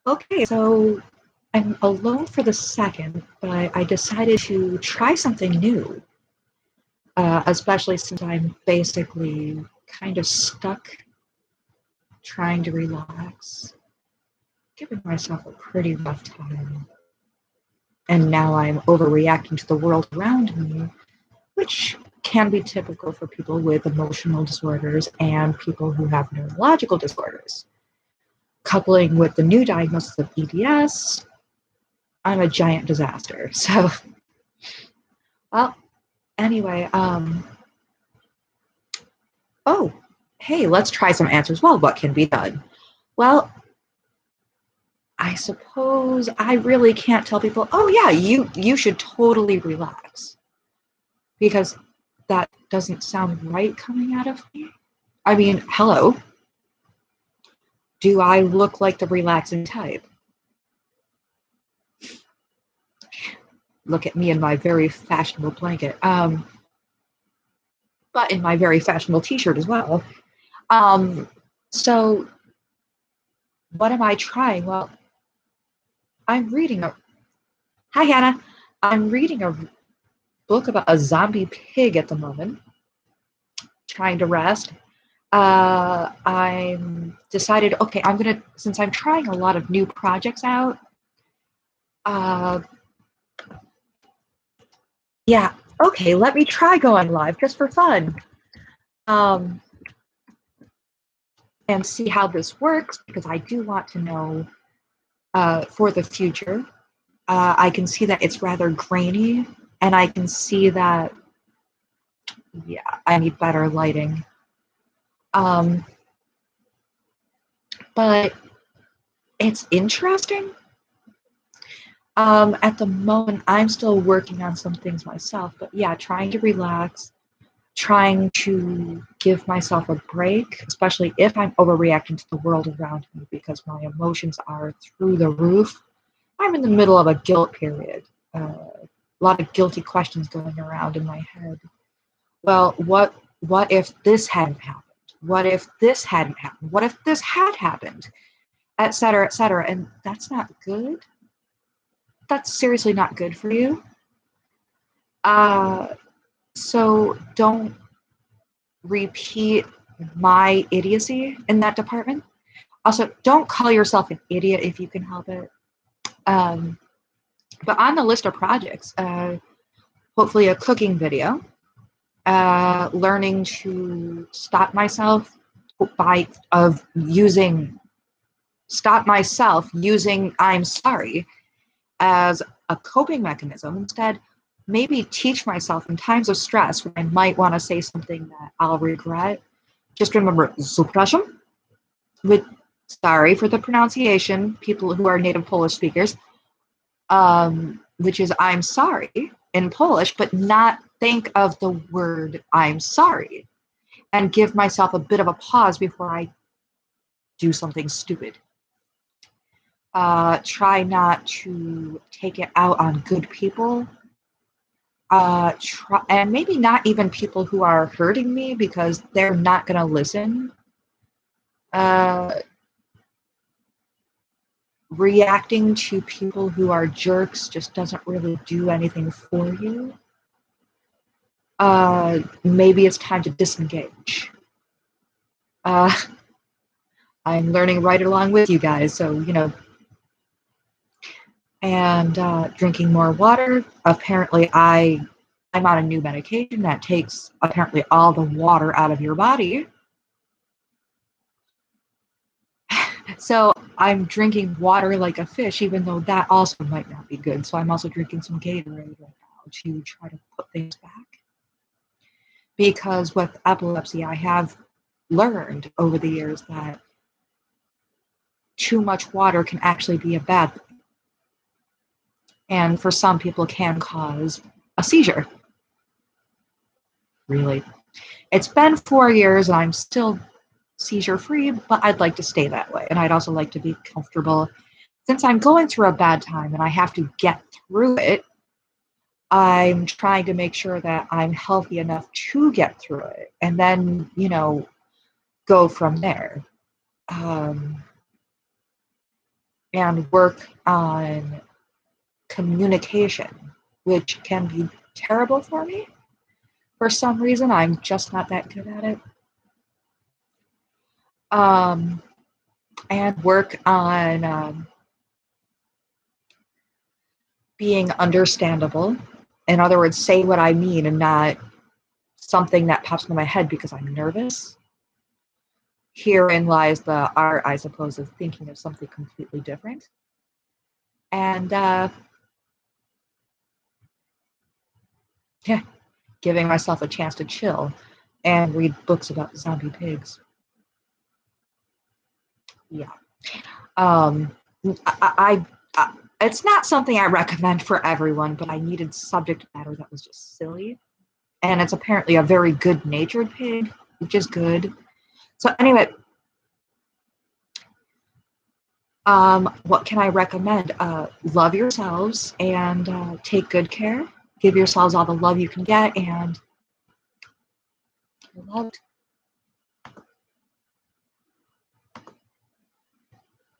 Okay, so I'm alone for the second, but I decided to try something new, especially since I'm basically kind of stuck trying to relax, giving myself a pretty rough time. And now I'm overreacting to the world around me, which can be typical for people with emotional disorders and people who have neurological disorders. Coupling with the new diagnosis of EDS, I'm a giant disaster. So, well, anyway, oh, hey, let's try some answers. Well, what can be done? Well, I suppose I really can't tell people, oh yeah, you should totally relax, because that doesn't sound right coming out of me. I mean, hello, do I look like the relaxing type? Look at me in my very fashionable blanket, but in my very fashionable t-shirt as well. So what am I trying? Well, I'm reading a, hi Hannah, I'm reading a book about a zombie pig at the moment, trying to rest. I'm decided, okay, since I'm trying a lot of new projects out, uh, yeah, okay, let me try going live just for fun. And see how this works, because I do want to know for the future. I can see that it's rather grainy, and I can see that, yeah, I need better lighting. But it's interesting. At the moment, I'm still working on some things myself, but yeah, trying to relax, trying to give myself a break, especially if I'm overreacting to the world around me because my emotions are through the roof. I'm in the middle of a guilt period. A lot of guilty questions going around in my head. Well, what if this hadn't happened? What if this hadn't happened? What if this had happened? Et cetera, et cetera. And that's not good. That's seriously not good for you. So don't repeat my idiocy in that department. Also, don't call yourself an idiot if you can help it. But on the list of projects, hopefully a cooking video, learning to stop myself using I'm sorry as a coping mechanism. Instead, maybe teach myself in times of stress when I might want to say something that I'll regret. Just remember, Zupraszam, with sorry for the pronunciation, people who are native Polish speakers, which is I'm sorry in Polish, but not think of the word I'm sorry, and give myself a bit of a pause before I do something stupid. Try not to take it out on good people. And maybe not even people who are hurting me, because they're not going to listen. Reacting to people who are jerks just doesn't really do anything for you. Maybe it's time to disengage. I'm learning right along with you guys, so, and drinking more water. Apparently, I'm on a new medication that takes apparently all the water out of your body. So I'm drinking water like a fish, even though that also might not be good. So I'm also drinking some Gatorade right now to try to put things back. Because with epilepsy, I have learned over the years that too much water can actually be a bad thing. And for some people, can cause a seizure. Really. It's been 4 years and I'm still seizure-free, but I'd like to stay that way. And I'd also like to be comfortable. Since I'm going through a bad time and I have to get through it, I'm trying to make sure that I'm healthy enough to get through it, and then, go from there. and work on communication, which can be terrible for me. For some reason, I'm just not that good at it. And work on being understandable. In other words, say what I mean and not something that pops into my head because I'm nervous. Herein lies the art, I suppose, of thinking of something completely different. And yeah, giving myself a chance to chill and read books about zombie pigs. Yeah. I it's not something I recommend for everyone, but I needed subject matter that was just silly. And it's apparently a very good-natured pig, which is good. So anyway, what can I recommend? Love yourselves and take good care. Give yourselves all the love you can get, and you're loved.